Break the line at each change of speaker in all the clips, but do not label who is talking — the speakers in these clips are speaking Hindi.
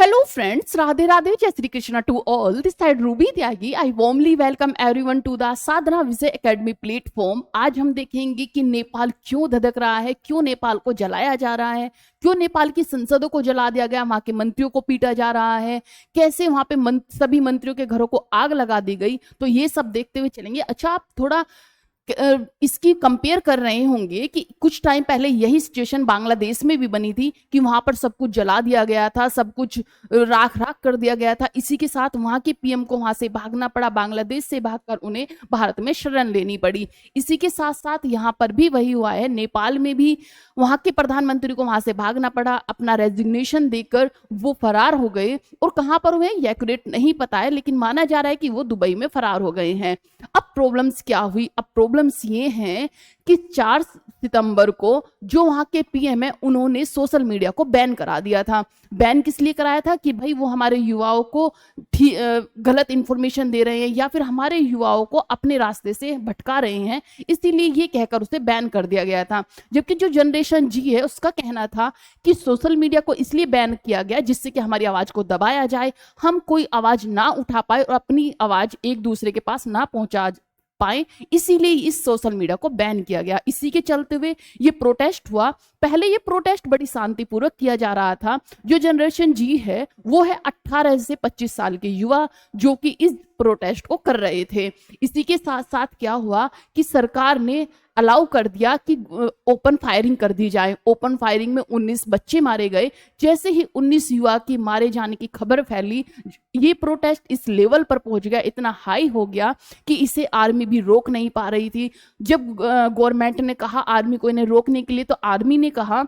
Hello friends, Radhe Radhe, Jai Shri Krishna to all. This side Ruby Tyagi. I warmly welcome everyone to the Sadhana Vijay Academy platform. आज हम देखेंगे कि नेपाल क्यों धधक रहा है, क्यों नेपाल को जलाया जा रहा है, क्यों नेपाल की संसदों को जला दिया गया, वहां के मंत्रियों को पीटा जा रहा है, कैसे वहां पे सभी मंत्रियों के घरों को आग लगा दी गई। तो ये सब देखते हुए चलेंगे। अच्छा, आप थोड़ा इसकी कंपेयर कर रहे होंगे कि कुछ टाइम पहले यही सिचुएशन बांग्लादेश में भी बनी थी कि वहां पर सब कुछ जला दिया गया था, सब कुछ राख राख कर दिया गया था। इसी के साथ वहां के पीएम को वहां से भागना पड़ा, बांग्लादेश से भागकर उन्हें भारत में शरण लेनी पड़ी। इसी के साथ साथ यहाँ पर भी वही हुआ है, नेपाल में भी वहां के प्रधानमंत्री को वहां से भागना पड़ा, अपना रेजिग्नेशन देकर वो फरार हो गए। और कहां पर हुए ये एक्यूरेट नहीं पता है, लेकिन माना जा रहा है कि वो दुबई में फरार हो गए हैं। अब प्रॉब्लम्स क्या हुई? अब प्रॉब्लम्स ये हैं कि 4 सितंबर को जो वहां के पीएम है उन्होंने सोशल मीडिया को बैन करा दिया था। बैन किस लिए कराया था? कि भाई वो हमारे युवाओं को गलत इंफॉर्मेशन दे रहे हैं या फिर हमारे युवाओं को अपने रास्ते से भटका रहे हैं, इसीलिए ये कहकर उसे बैन कर दिया गया था। जबकि जो जनरेशन जी है उसका कहना था कि सोशल मीडिया को इसलिए बैन किया गया जिससे कि हमारी आवाज को दबाया जाए, हम कोई आवाज ना उठा पाए और अपनी आवाज एक दूसरे के पास ना पहुंचा पाए, इसीलिए इस सोशल मीडिया को बैन किया गया। इसी के चलते हुए ये प्रोटेस्ट हुआ। पहले ये प्रोटेस्ट बड़ी शांतिपूर्वक किया जा रहा था। जो जनरेशन जी है वो है 18 से 25 साल के युवा जो कि इस प्रोटेस्ट को कर रहे थे। इसी के साथ साथ क्या हुआ कि सरकार ने अलाउ कर दिया कि ओपन फायरिंग कर दी जाए। ओपन फायरिंग में 19 बच्चे मारे गए। जैसे ही 19 युवा की मारे जाने की खबर फैली, ये प्रोटेस्ट इस लेवल पर पहुंच गया, इतना हाई हो गया कि इसे आर्मी भी रोक नहीं पा रही थी। जब गवर्नमेंट ने कहा आर्मी को इन्हें रोकने के लिए, तो आर्मी ने कहा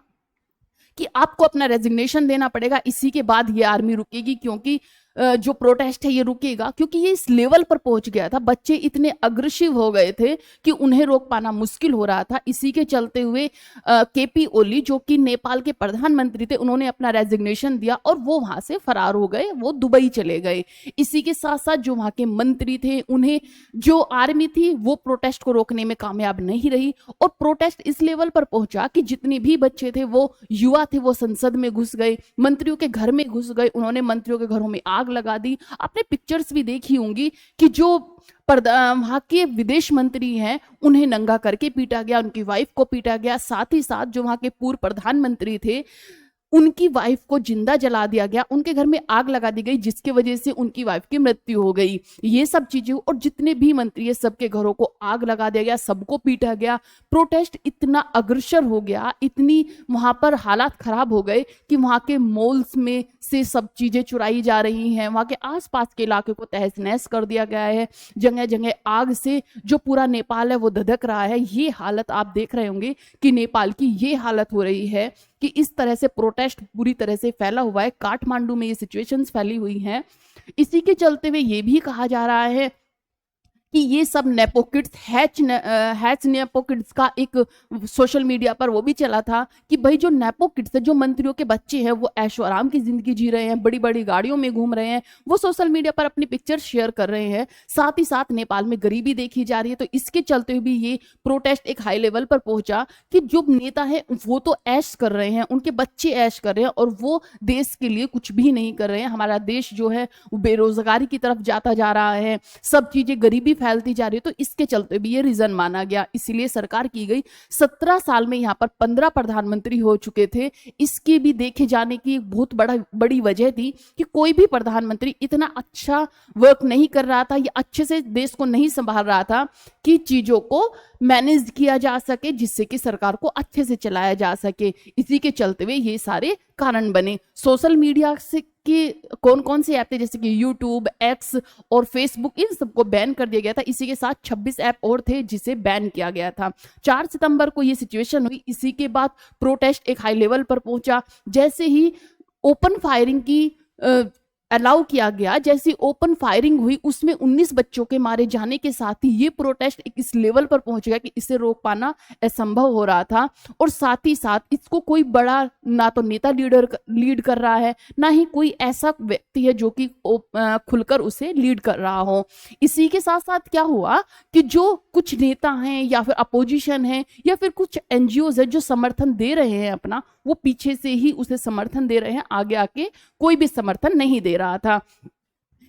कि आपको अपना रेजिग्नेशन देना पड़ेगा, इसी के बाद ये आर्मी रुकेगी, क्योंकि जो प्रोटेस्ट है ये रुकेगा। क्योंकि ये इस लेवल पर पहुंच गया था, बच्चे इतने अग्रेसिव हो गए थे कि उन्हें रोक पाना मुश्किल हो रहा था। इसी के चलते हुए केपी ओली जो कि नेपाल के प्रधानमंत्री थे, उन्होंने अपना रेजिग्नेशन दिया और वो वहां से फरार हो गए, वो दुबई चले गए। इसी के साथ साथ जो वहां के मंत्री थे, उन्हें जो आर्मी थी वो प्रोटेस्ट को रोकने में कामयाब नहीं रही और प्रोटेस्ट इस लेवल पर पहुंचा कि जितने भी बच्चे थे, वो युवा थे, वो संसद में घुस गए, मंत्रियों के घर में घुस गए, उन्होंने मंत्रियों के घरों में आग लगा दी। आपने पिक्चर्स भी देखी होंगी कि जो वहां के विदेश मंत्री हैं उन्हें नंगा करके पीटा गया, उनकी वाइफ को पीटा गया। साथ ही साथ जो वहां के पूर्व प्रधानमंत्री थे उनकी वाइफ को जिंदा जला दिया गया, उनके घर में आग लगा दी गई, जिसकी वजह से उनकी वाइफ की मृत्यु हो गई। ये सब चीजें, और जितने भी मंत्री है सबके घरों को आग लगा दिया गया, सबको पीटा गया। प्रोटेस्ट इतना अग्रसर हो गया, इतनी वहां पर हालात खराब हो गए कि वहां के मॉल्स में से सब चीजें चुराई जा रही हैं, वहां के आसपास के इलाके को तहस नहस कर दिया गया है। जगह जगह आग से जो पूरा नेपाल है वो धधक रहा है। ये हालत आप देख रहे होंगे कि नेपाल की ये हालत हो रही है कि इस तरह से प्रोटेस्ट पूरी तरह से फैला हुआ है। काठमांडू में ये सिचुएशंस फैली हुई हैं। इसी के चलते हुए ये भी कहा जा रहा है कि ये सब नेपोकिड्स, हैच नेपोकिड्स का एक सोशल मीडिया पर वो भी चला था कि भाई जो नेपोकिड्स है, जो मंत्रियों के बच्चे हैं, वो ऐशो आराम की जिंदगी जी रहे हैं, बड़ी बड़ी गाड़ियों में घूम रहे हैं, वो सोशल मीडिया पर अपनी पिक्चर शेयर कर रहे हैं। साथ ही साथ नेपाल में गरीबी देखी जा रही है। तो इसके चलते हुए भी ये प्रोटेस्ट एक हाई लेवल पर पहुंचा कि जो नेता है वो तो ऐश कर रहे हैं, उनके बच्चे ऐश कर रहे हैं और वो देश के लिए कुछ भी नहीं कर रहे हैं। हमारा देश जो है वो बेरोजगारी की तरफ जाता जा रहा है, सब चीजें, गरीबी फैलती जा रही है। तो इसके चलते भी ये रीजन माना गया, इसीलिए सरकार की गई। 17 साल में यहाँ पर 15 प्रधानमंत्री हो चुके थे। इसके भी देखे जाने की बहुत बड़ी वजह थी कि कोई भी प्रधानमंत्री इतना अच्छा वर्क नहीं कर रहा था या अच्छे से देश को नहीं संभाल रहा था कि चीजों को मैनेज किया जा सके, जिससे कि सरकार को अच्छे से चलाया जा सके। इसी के चलते हुए ये सारे कारण बने। सोशल मीडिया से कि कौन कौन से ऐप थे, जैसे कि यूट्यूब, एक्स और फेसबुक, इन सबको बैन कर दिया गया था। इसी के साथ 26 ऐप और थे जिसे बैन किया गया था। 4 सितंबर को ये सिचुएशन हुई। इसी के बाद प्रोटेस्ट एक हाई लेवल पर पहुंचा। जैसे ही ओपन फायरिंग की अलाउ किया गया, जैसी ओपन फायरिंग हुई उसमें 19 बच्चों के मारे जाने के साथ ही ये प्रोटेस्ट एक इस लेवल पर पहुंच गया कि इसे रोक पाना असंभव हो रहा था। और साथ ही साथ इसको कोई बड़ा ना तो नेता लीड कर रहा है, ना ही कोई ऐसा व्यक्ति है जो कि खुलकर उसे लीड कर रहा हो। इसी के साथ साथ क्या हुआ कि जो कुछ नेता हैं या फिर अपोजिशन है या फिर कुछ एनजीओज है जो समर्थन दे रहे हैं अपना, वो पीछे से ही उसे समर्थन दे रहे हैं, आगे आके कोई भी समर्थन नहीं दे रहा था।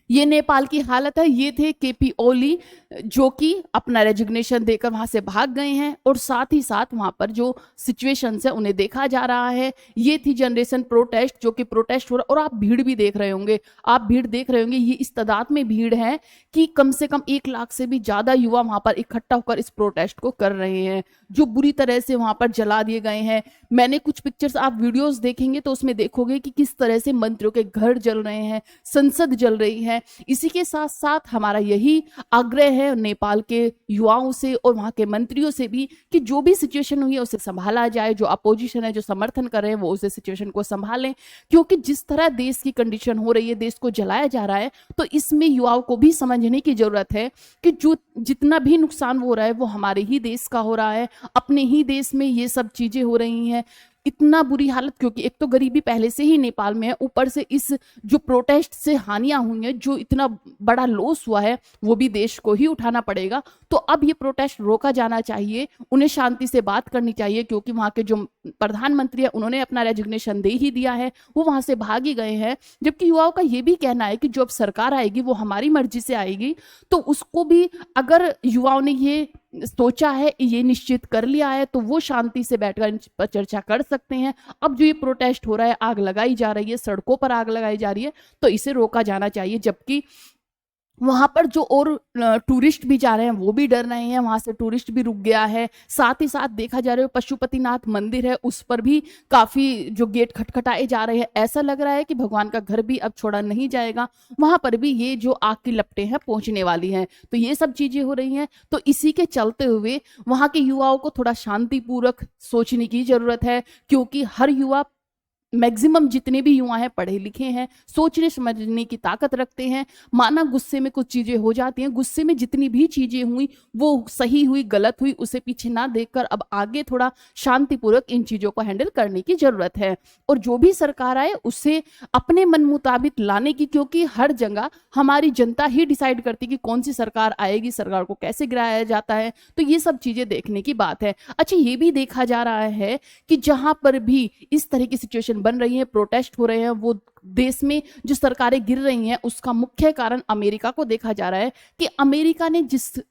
ये नेपाल की हालत है। ये थे केपी ओली जो कि अपना रेजिग्नेशन देकर वहां से भाग गए हैं और साथ ही साथ वहां पर जो सिचुएशन है उन्हें देखा जा रहा है। ये थी जनरेशन प्रोटेस्ट जो कि प्रोटेस्ट हो रहा है। और आप भीड़ भी देख रहे होंगे, ये इस तादाद में भीड़ है कि कम से कम 1 लाख से भी ज्यादा युवा वहां पर इकट्ठा होकर इस प्रोटेस्ट को कर रहे हैं, जो बुरी तरह से वहां पर जला दिए गए हैं। मैंने कुछ पिक्चर्स, आप वीडियोस देखेंगे तो उसमें देखोगे कि किस तरह से मंत्रियों के घर जल रहे हैं, संसद जल रही है। इसी के साथ साथ हमारा यही आग्रह है नेपाल के युवाओं से और वहां के मंत्रियों से भी कि जो भी सिचुएशन हुई है उसे संभाला जाए। जो अपोजिशन है, जो समर्थन कर रहे हैं, वो उस सिचुएशन को संभालें, क्योंकि जिस तरह देश की कंडीशन हो रही है, देश को जलाया जा रहा है, तो इसमें युवाओं को भी समझने की जरूरत है कि जो जितना भी नुकसान हो रहा है वो हमारे ही देश का हो रहा है, अपने ही देश में ये सब चीजें हो रही हैं। इतना बुरी हालत, क्योंकि एक तो गरीबी पहले से ही नेपाल में है, ऊपर से इस जो प्रोटेस्ट से हानियां हुई हैं, जो इतना बड़ा लॉस हुआ है, वो भी देश को ही उठाना पड़ेगा। तो अब ये प्रोटेस्ट रोका जाना चाहिए, उन्हें शांति से बात करनी चाहिए, क्योंकि वहां के जो प्रधानमंत्री है उन्होंने अपना रेजिग्नेशन दे ही दिया है, वो वहां से भाग ही गए हैं। जबकि युवाओं का ये भी कहना है कि जो अब सरकार आएगी वो हमारी मर्जी से आएगी, तो उसको भी अगर युवाओं ने ये सोचा है, ये निश्चित कर लिया है, तो वो शांति से बैठकर इन पर चर्चा कर सकते हैं। अब जो ये प्रोटेस्ट हो रहा है, आग लगाई जा रही है, सड़कों पर आग लगाई जा रही है, तो इसे रोका जाना चाहिए। जबकि वहां पर जो और टूरिस्ट भी जा रहे हैं वो भी डर रहे हैं, वहां से टूरिस्ट भी रुक गया है। साथ ही साथ देखा जा रहा है पशुपतिनाथ मंदिर है, उस पर भी काफी जो गेट खटखटाए जा रहे हैं, ऐसा लग रहा है कि भगवान का घर भी अब छोड़ा नहीं जाएगा, वहां पर भी ये जो आग की लपटें हैं पहुंचने वाली हैं। तो ये सब चीजें हो रही हैं। तो इसी के चलते हुए वहां के युवाओं को थोड़ा शांतिपूर्वक सोचने की जरूरत है, क्योंकि हर युवा, मैक्सिमम जितने भी युवा हैं पढ़े लिखे हैं, सोचने समझने की ताकत रखते हैं। माना गुस्से में कुछ चीजें हो जाती हैं, गुस्से में जितनी भी चीजें हुई वो सही हुई गलत हुई उसे पीछे ना देखकर अब आगे थोड़ा शांतिपूर्वक इन चीजों को हैंडल करने की जरूरत है। और जो भी सरकार आए उसे अपने मन मुताबिक लाने की, क्योंकि हर जगह हमारी जनता ही डिसाइड करती कि कौन सी सरकार आएगी, सरकार को कैसे गिराया जाता है। तो ये सब चीजें देखने की बात है। अच्छा, ये भी देखा जा रहा है कि जहां पर भी इस तरह की सिचुएशन बन रही है, प्रोटेस्ट हो रहे हैं, वो देश में जो सरकारें गिर रही हैं उसका मुख्य कारण अमेरिका को देखा जा रहा है कि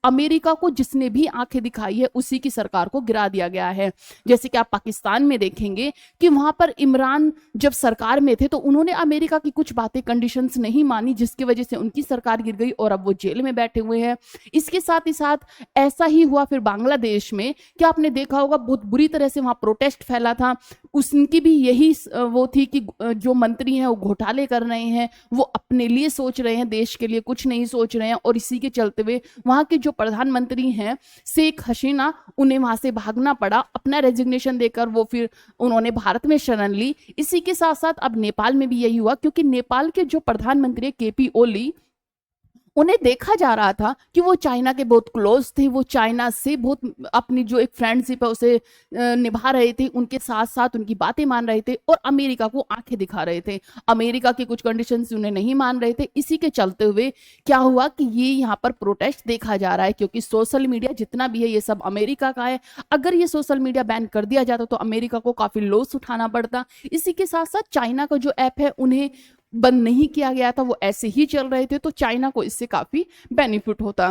अमेरिका को जिसने भी आंखें दिखाई है उसी की सरकार को गिरा दिया गया है। जैसे कि आप पाकिस्तान में देखेंगे कि वहां पर इमरान जब सरकार में थे तो उन्होंने अमेरिका की कुछ बातें, कंडीशंस नहीं मानी, जिसकी वजह से उनकी सरकार गिर गई और अब वो जेल में बैठे हुए हैं। इसके साथ ही साथ ऐसा ही हुआ फिर बांग्लादेश में, कि आपने देखा होगा बहुत बुरी तरह से वहां प्रोटेस्ट फैला था। उनकी भी यही वो थी कि जो मंत्री हैं वो घोटाले कर रहे हैं, वो अपने लिए सोच रहे हैं, देश के लिए कुछ नहीं सोच रहे हैं। और इसी के चलते हुए वहां के जो प्रधानमंत्री हैं शेख हसीना, उन्हें वहां से भागना पड़ा अपना रेजिग्नेशन देकर, वो फिर उन्होंने भारत में शरण ली। इसी के साथ साथ अब नेपाल में भी यही हुआ, क्योंकि नेपाल के जो प्रधानमंत्री केपी ओली, उन्हें देखा जा रहा था कि वो चाइना के बहुत क्लोज थे, वो चाइना से बहुत अपनी जो एक फ्रेंडशिप है उसे निभा रहे थे, उनके साथ साथ उनकी बातें मान रहे थे और अमेरिका को आंखें दिखा रहे थे। अमेरिका की कुछ कंडीशंस उन्हें नहीं मान रहे थे। इसी के चलते हुए क्या हुआ कि ये यहाँ पर प्रोटेस्ट देखा जा रहा है, क्योंकि सोशल मीडिया जितना भी है ये सब अमेरिका का है। अगर ये सोशल मीडिया बैन कर दिया जाता तो अमेरिका को काफी लॉस उठाना पड़ता। इसी के साथ साथ चाइना का जो ऐप है उन्हें बंद नहीं किया गया था, वो ऐसे ही चल रहे थे, तो चाइना को इससे काफी बेनिफिट होता।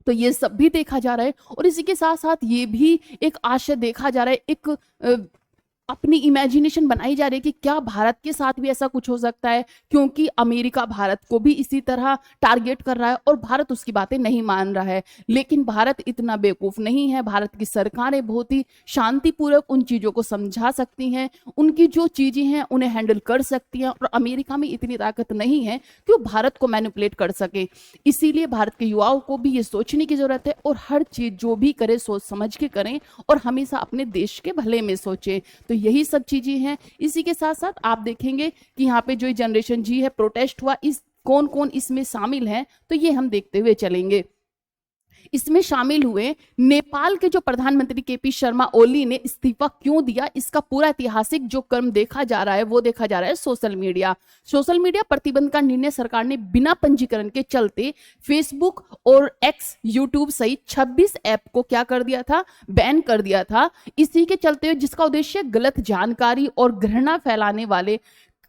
तो ये सब भी देखा जा रहा है। और इसी के साथ साथ ये भी एक आशय देखा जा रहा है, एक अपनी इमेजिनेशन बनाई जा रही है कि क्या भारत के साथ भी ऐसा कुछ हो सकता है, क्योंकि अमेरिका भारत को भी इसी तरह टारगेट कर रहा है और भारत उसकी बातें नहीं मान रहा है। लेकिन भारत इतना बेवकूफ नहीं है, भारत की सरकारें बहुत ही शांतिपूर्वक उन चीजों को समझा सकती हैं, उनकी जो चीजें हैं उन्हें हैंडल कर सकती हैं। और अमेरिका में इतनी ताकत नहीं है कि वो भारत को मैनिपुलेट कर सके। इसीलिए भारत के युवाओं को भी ये सोचने की जरूरत है और हर चीज जो भी करे सोच समझ के करें और हमेशा अपने देश के भले में सोचे। तो यही सब चीजें हैं। इसी के साथ साथ आप देखेंगे कि यहाँ पे जो जनरेशन जी है प्रोटेस्ट हुआ, इस कौन कौन इसमें शामिल है तो ये हम देखते हुए चलेंगे। इसमें शामिल हुए नेपाल के जो प्रधानमंत्री केपी शर्मा ओली ने इस्तीफा क्यों दिया, इसका पूरा ऐतिहासिक जो क्रम देखा जा रहा है वो देखा जा रहा है सोशल मीडिया। सोशल मीडिया प्रतिबंध का निर्णय सरकार ने बिना पंजीकरण के चलते फेसबुक और एक्स, यूट्यूब सहित 26 ऐप को क्या कर दिया था, बैन कर दिया था। इसी के चलते जिसका उद्देश्य गलत जानकारी और घृणा फैलाने वाले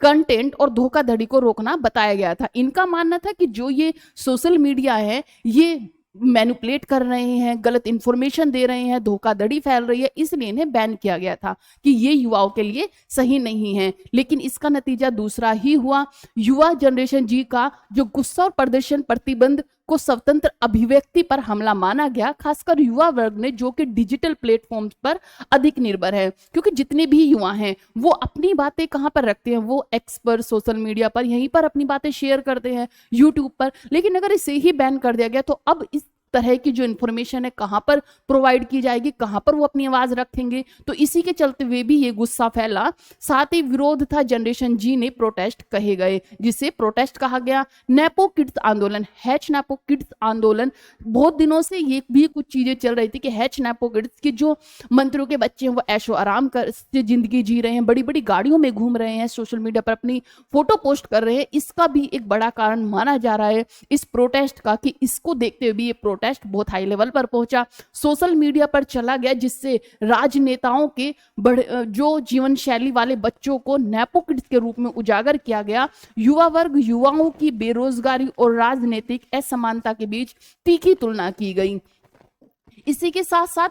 कंटेंट और धोखाधड़ी को रोकना बताया गया था। इनका मानना था कि जो ये सोशल मीडिया है ये मैनिपुलेट कर रहे हैं, गलत इंफॉर्मेशन दे रहे हैं, धोखाधड़ी फैल रही है, इसलिए इन्हें बैन किया गया था कि ये युवाओं के लिए सही नहीं है। लेकिन इसका नतीजा दूसरा ही हुआ। युवा जनरेशन जी का जो गुस्सा और प्रदर्शन प्रतिबंध को स्वतंत्र अभिव्यक्ति पर हमला माना गया, खासकर युवा वर्ग ने जो कि डिजिटल प्लेटफॉर्म्स पर अधिक निर्भर है। क्योंकि जितने भी युवा हैं वो अपनी बातें कहाँ पर रखते हैं, वो एक्स पर, सोशल मीडिया पर, यहीं पर अपनी बातें शेयर करते हैं, यूट्यूब पर। लेकिन अगर इसे ही बैन कर दिया गया तो अब इस तरह की जो इन्फॉर्मेशन है कहां पर प्रोवाइड की जाएगी, कहां पर वो अपनी आवाज रखेंगे। तो इसी के चलते हुए भी ये गुस्सा फैला। साथ ही विरोध था जनरेशन जी ने प्रोटेस्ट कहे गए, जिसे प्रोटेस्ट कहा गया। नेपो किड्स आंदोलन, हैच नेपो किड्स आंदोलन, बहुत दिनों से ये भी कुछ चीजें चल रही थी कि हैच नेपो किड्स की जो मंत्रियों के बच्चे हैं वो ऐशो आराम कर जिंदगी जी रहे हैं, बड़ी बड़ी गाड़ियों में घूम रहे हैं, सोशल मीडिया पर अपनी फोटो पोस्ट कर रहे हैं। इसका भी एक बड़ा कारण माना जा रहा है इस प्रोटेस्ट का कि इसको देखते हुए भी ये प्रोटेस्ट बहुत हाई लेवल पर पहुंचा, सोशल मीडिया पर चला गया, जिससे राजनेताओं के जो जीवन शैली वाले बच्चों को नेपो किड्स के रूप में उजागर किया गया। युवा वर्ग, युवाओं की बेरोजगारी और राजनीतिक असमानता के बीच तीखी तुलना की गई। इसी के साथ साथ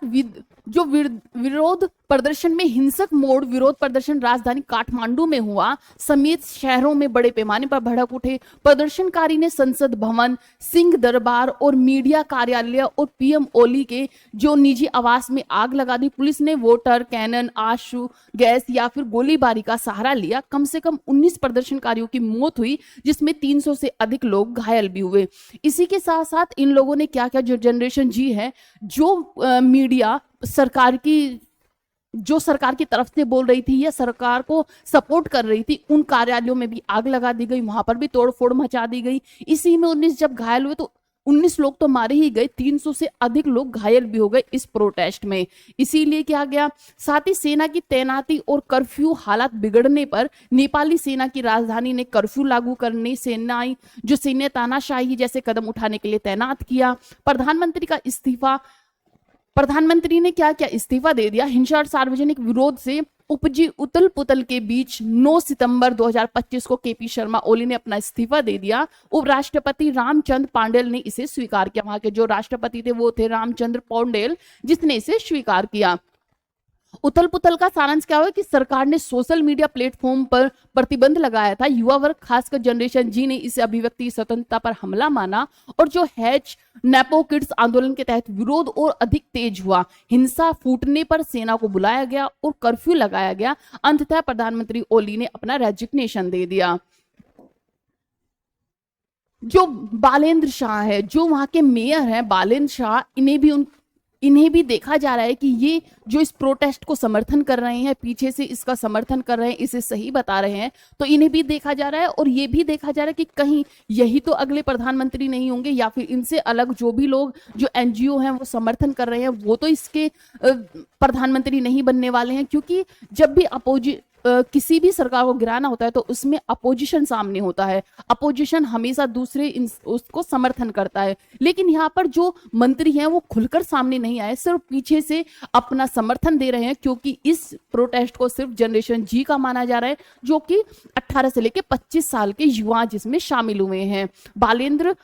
जो विरोध प्रदर्शन में हिंसक मोड़ विरोध प्रदर्शन राजधानी काठमांडू में हुआ समेत शहरों में बड़े पैमाने पर भड़क उठे। प्रदर्शनकारी ने संसद भवन, सिंह दरबार और मीडिया कार्यालय और पीएम ओली के जो निजी आवास में आग लगा दी। पुलिस ने वोटर कैनन, आंसू गैस या फिर गोलीबारी का सहारा लिया। कम से कम 19 प्रदर्शनकारियों की मौत हुई, जिसमें 300 से अधिक लोग घायल भी हुए। इसी के साथ साथ इन लोगों ने क्या क्या, जो जनरेशन जी है, जो मीडिया सरकार की तरफ से बोल रही थी या सरकार को सपोर्ट कर रही थी, उन कार्यालयों में भी आग लगा दी गई, वहां पर भी तोड़फोड़ मचा दी गई। इसी में 19 जब घायल हुए तो 19 लोग तो मारे ही गए, 300 से अधिक लोग घायल भी हो गए इस प्रोटेस्ट में। इसीलिए क्या गया, साथ ही सेना की तैनाती और कर्फ्यू हालात बिगड़ने पर नेपाली सेना की राजधानी ने कर्फ्यू लागू करने, जो सैन्य तानाशाही जैसे कदम उठाने के लिए तैनात किया। प्रधानमंत्री ने क्या क्या, इस्तीफा दे दिया। हिंसा और सार्वजनिक विरोध से उपजी उतल पुतल के बीच 9 सितंबर 2025 को केपी शर्मा ओली ने अपना इस्तीफा दे दिया। उपराष्ट्रपति रामचंद्र पौडेल ने इसे स्वीकार किया। वहां के जो राष्ट्रपति थे वो थे रामचंद्र पौडेल, जिसने इसे स्वीकार किया। उथल पुथल का सारांश क्या हुआ कि सरकार ने सोशल मीडिया प्लेटफॉर्म पर प्रतिबंध लगाया था। युवा वर्ग, खासकर जनरेशन जी ने इसे अभिव्यक्ति स्वतंत्रता पर हमला माना और जो हैच नेपो किड्स आंदोलन के तहत विरोध और अधिक तेज हुआ। हिंसा फूटने पर सेना को बुलाया गया और कर्फ्यू लगाया गया। अंततः प्रधानमंत्री ओली ने अपना रेजिग्नेशन दे दिया। जो बालेंद्र शाह है, जो वहां के मेयर हैं बालेंद्र शाह, इन्हें भी देखा जा रहा है कि ये जो इस प्रोटेस्ट को समर्थन कर रहे हैं, पीछे से इसका समर्थन कर रहे हैं, इसे सही बता रहे हैं, तो इन्हें भी देखा जा रहा है। और ये भी देखा जा रहा है कि कहीं यही तो अगले प्रधानमंत्री नहीं होंगे, या फिर इनसे अलग जो भी लोग, जो एनजीओ हैं वो समर्थन कर रहे हैं, वो तो इसके प्रधानमंत्री नहीं बनने वाले हैं। क्योंकि जब भी किसी भी सरकार को गिराना होता है तो उसमें अपोजिशन सामने होता है, अपोजिशन हमेशा दूसरे उसको समर्थन करता है। लेकिन यहाँ पर जो मंत्री हैं वो खुलकर सामने नहीं आए, सिर्फ पीछे से अपना समर्थन दे रहे हैं। क्योंकि इस प्रोटेस्ट को सिर्फ जनरेशन जी का माना जा रहा है, जो कि 18 से लेकर 25 साल के युवा जिसमें शामिल हुए हैं। बालेंद्र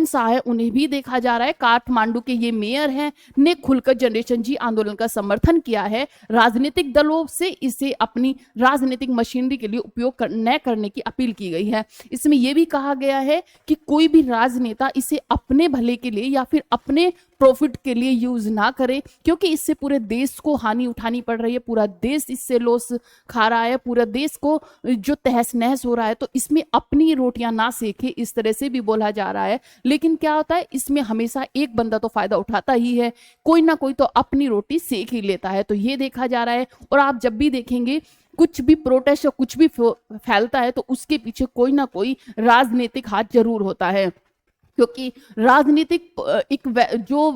शाह है, उन्हें भी देखा जा रहा है। काठमांडू के ये मेयर हैं, ने खुलकर जनरेशन जी आंदोलन का समर्थन किया है। राजनीतिक दलों से इसे अपनी राजनीतिक मशीनरी के लिए उपयोग न करने की अपील की गई है। इसमें यह भी कहा गया है कि कोई भी राजनेता इसे अपने भले के लिए या फिर अपने प्रॉफिट के लिए यूज ना करे, क्योंकि इससे पूरे देश को हानि उठानी पड़ रही है, पूरा देश इससे लॉस खा रहा है, पूरा देश को जो तहस नहस हो रहा है, तो इसमें अपनी रोटियां ना सेके, इस तरह से भी बोला जा रहा है। लेकिन क्या होता है, इसमें हमेशा एक बंदा तो फायदा उठाता ही है, कोई ना कोई तो अपनी रोटी सेक ही लेता है, तो ये देखा जा रहा है। और आप जब भी देखेंगे कुछ भी प्रोटेस्ट या कुछ भी फैलता है तो उसके पीछे कोई ना कोई राजनीतिक हाथ जरूर होता है, क्योंकि राजनीतिक एक जो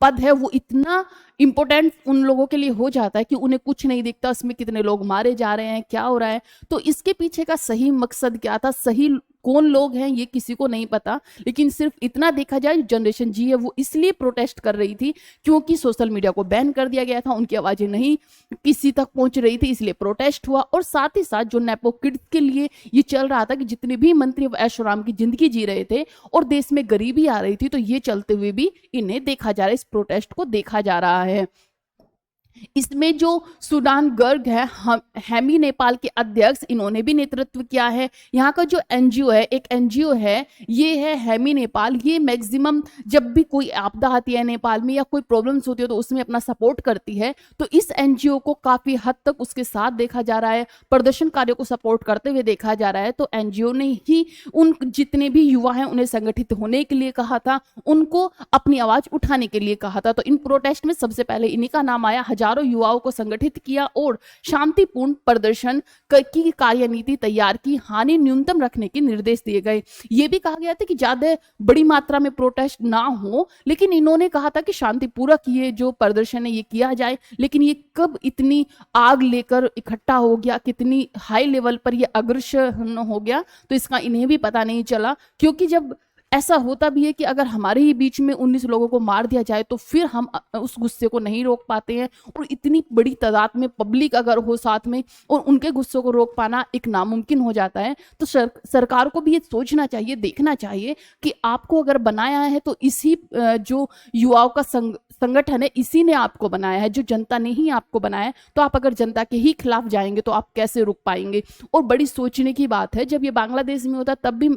पद है वो इतना इंपॉर्टेंट उन लोगों के लिए हो जाता है कि उन्हें कुछ नहीं दिखता उसमें कितने लोग मारे जा रहे हैं, क्या हो रहा है। तो इसके पीछे का सही मकसद क्या था, सही कौन लोग हैं, ये किसी को नहीं पता। लेकिन सिर्फ इतना देखा जाए, जनरेशन जी है वो इसलिए प्रोटेस्ट कर रही थी क्योंकि सोशल मीडिया को बैन कर दिया गया था, उनकी आवाजें नहीं किसी तक पहुंच रही थी, इसलिए प्रोटेस्ट हुआ। और साथ ही साथ जो नेपो किड्स के लिए ये चल रहा था कि जितने भी मंत्री ऐशोराम की जिंदगी जी रहे थे और देश में गरीबी आ रही थी, तो ये चलते हुए भी इन्हें देखा जा रहा है, इस प्रोटेस्ट को देखा जा रहा है। इसमें जो सूडान गर्ग है, हेमी नेपाल के अध्यक्ष, इन्होंने भी नेतृत्व किया है। यहाँ का जो एनजीओ है, एक एनजीओ है, ये है हेमी नेपाल। ये मैक्सिमम जब भी कोई आपदा आती है नेपाल में या कोई प्रॉब्लम्स होती है तो उसमें अपना सपोर्ट करती है। तो इस एनजीओ को काफी हद तक उसके साथ देखा जा रहा है, प्रदर्शनकारियों को सपोर्ट करते हुए देखा जा रहा है। तो एनजीओ ने ही उन जितने भी युवा हैं उन्हें संगठित होने के लिए कहा था, उनको अपनी आवाज उठाने के लिए कहा था। तो इन प्रोटेस्ट में सबसे पहले इन्हीं का नाम आया। हजारों युवाओं को संगठित किया और शांतिपूर्ण प्रदर्शन की कार्यनीति तैयार की, हानि न्यूनतम रखने के निर्देश दिए गए। यह भी कहा गया था कि ज्यादा बड़ी मात्रा में प्रोटेस्ट ना हो, लेकिन इन्होंने कहा था कि शांतिपूर्वक ये जो प्रदर्शन है ये किया जाए। लेकिन ये कब इतनी आग लेकर इकट्ठा हो गया, कितनी हाई लेवल पर ये अग्रसर हो गया, तो इसका इन्हें भी पता नहीं चला। क्योंकि जब ऐसा होता भी है कि अगर हमारे ही बीच में 19 लोगों को मार दिया जाए तो फिर हम उस गुस्से को नहीं रोक पाते हैं, और इतनी बड़ी तादाद में पब्लिक अगर हो साथ में और उनके गुस्से को रोक पाना एक नामुमकिन हो जाता है। तो सरकार को भी ये सोचना चाहिए, देखना चाहिए कि आपको अगर बनाया है तो इसी जो युवाओं का संगठन है इसी ने आपको बनाया है, जो जनता ने ही आपको बनाया है। तो आप अगर जनता के ही खिलाफ जाएंगे तो आप कैसे रुक पाएंगे। और बड़ी सोचने की बात है, जब ये बांग्लादेश में होता तब भी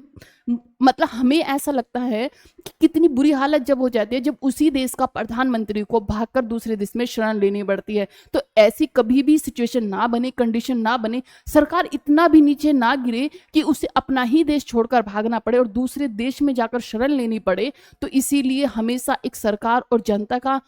मतलब हमें ऐसा लगता है कि कितनी बुरी हालत जब हो जाती है जब उसी देश का प्रधानमंत्री को भागकर दूसरे देश में शरण लेनी पड़ती है। तो ऐसी कभी भी सिचुएशन ना बने, कंडीशन ना बने, सरकार इतना भी नीचे ना गिरे कि उसे अपना ही देश छोड़कर भागना पड़े और दूसरे देश में जाकर शरण लेनी पड़े। तो इसीलिए हमेशा एक सरकार और जनता का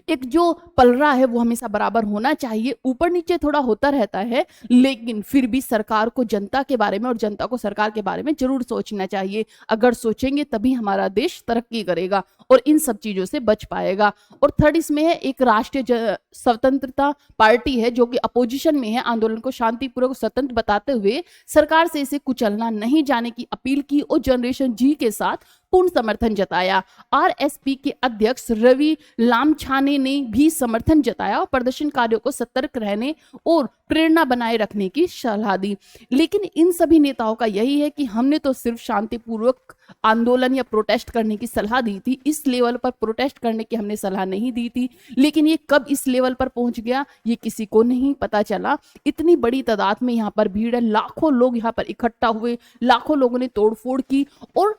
एक जो पलड़ा है वो हमेशा बराबर होना चाहिए। ऊपर नीचे थोड़ा होता रहता है, लेकिन फिर भी सरकार को जनता के बारे में और जनता को सरकार के बारे में जरूर सोचना चाहिए। अगर सोचेंगे तभी हमारा देश तरक्की करेगा और इन सब चीजों से बच पाएगा। और थर्ड इसमें है एक राष्ट्रीय स्वतंत्रता पार्टी है जो कि अपोजिशन में है, आंदोलन को शांतिपूर्वक स्वतंत्र बताते हुए सरकार से इसे कुचलना नहीं जाने की अपील की और जनरेशन जी के साथ पूर्ण समर्थन जताया। आरएसपी के अध्यक्ष रवि लामछाने ने भी समर्थन जताया और प्रदर्शनकारियों को सतर्क रहने और प्रेरणा बनाए रखने की सलाह दी। लेकिन इन सभी नेताओं का यही है कि हमने तो सिर्फ शांतिपूर्वक आंदोलन या प्रोटेस्ट करने की सलाह दी थी, इस लेवल पर प्रोटेस्ट करने की हमने सलाह नहीं दी थी। लेकिन ये कब इस लेवल पर पहुंच गया ये किसी को नहीं पता चला। इतनी बड़ी तादाद में यहाँ पर भीड़ है, लाखों लोग यहाँ पर इकट्ठा हुए, लाखों लोगों ने तोड़फोड़ की। और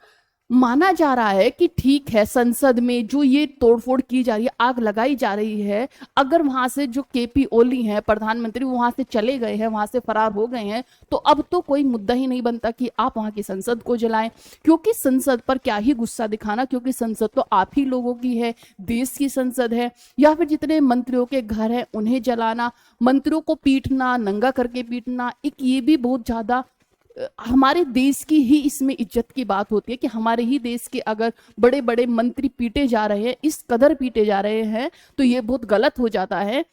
माना जा रहा है कि ठीक है, संसद में जो ये तोड़फोड़ की जा रही है, आग लगाई जा रही है, अगर वहां से जो केपी ओली हैं प्रधानमंत्री वहां से चले गए हैं, वहां से फरार हो गए हैं, तो अब तो कोई मुद्दा ही नहीं बनता कि आप वहां की संसद को जलाएं। क्योंकि संसद पर क्या ही गुस्सा दिखाना, क्योंकि संसद तो आप ही लोगों की है, देश की संसद है। या फिर जितने मंत्रियों के घर हैं उन्हें जलाना, मंत्रियों को पीटना, नंगा करके पीटना, एक ये भी बहुत ज्यादा हमारे देश की ही इसमें इज्जत की बात होती है कि हमारे ही देश के अगर बड़े बड़े मंत्री पीटे जा रहे हैं, इस कदर पीटे जा रहे हैं, तो ये बहुत गलत हो जाता है।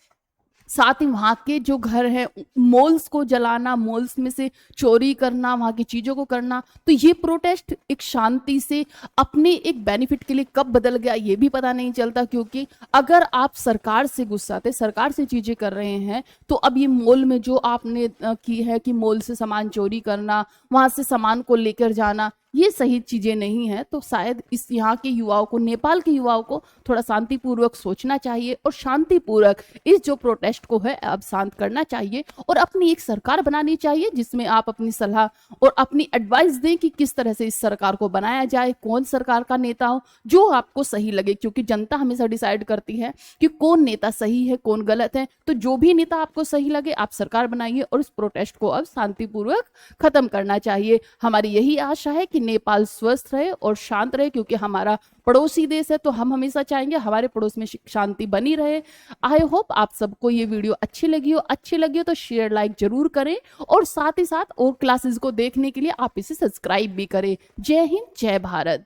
साथ ही वहां के जो घर हैं, मॉल्स को जलाना, मॉल्स में से चोरी करना, वहां की चीजों को करना। तो ये प्रोटेस्ट एक शांति से अपने एक बेनिफिट के लिए कब बदल गया ये भी पता नहीं चलता। क्योंकि अगर आप सरकार से गुस्सा थे, सरकार से चीजें कर रहे हैं, तो अब ये मॉल में जो आपने की है कि मॉल से सामान चोरी करना, वहां से सामान को लेकर जाना, ये सही चीजें नहीं है। तो शायद इस यहाँ के युवाओं को, नेपाल के युवाओं को थोड़ा शांतिपूर्वक सोचना चाहिए और शांतिपूर्वक इस जो प्रोटेस्ट को है अब शांत करना चाहिए और अपनी एक सरकार बनानी चाहिए जिसमें आप अपनी सलाह और अपनी एडवाइस दें कि किस तरह से इस सरकार को बनाया जाए, कौन सरकार का नेता हो जो आपको सही लगे, क्योंकि जनता हमेशा डिसाइड करती है कि कौन नेता सही है कौन गलत है। तो जो भी नेता आपको सही लगे आप सरकार बनाइए और इस प्रोटेस्ट को अब शांतिपूर्वक खत्म करना चाहिए। हमारी यही आशा है कि नेपाल स्वस्थ रहे और शांत रहे, क्योंकि हमारा पड़ोसी देश है तो हम हमेशा चाहेंगे हमारे पड़ोस में शांति बनी रहे। आई होप आप सबको ये वीडियो अच्छी लगी हो तो शेयर लाइक जरूर करें और साथ ही साथ और क्लासेस को देखने के लिए आप इसे सब्सक्राइब भी करें। जय हिंद, जय भारत।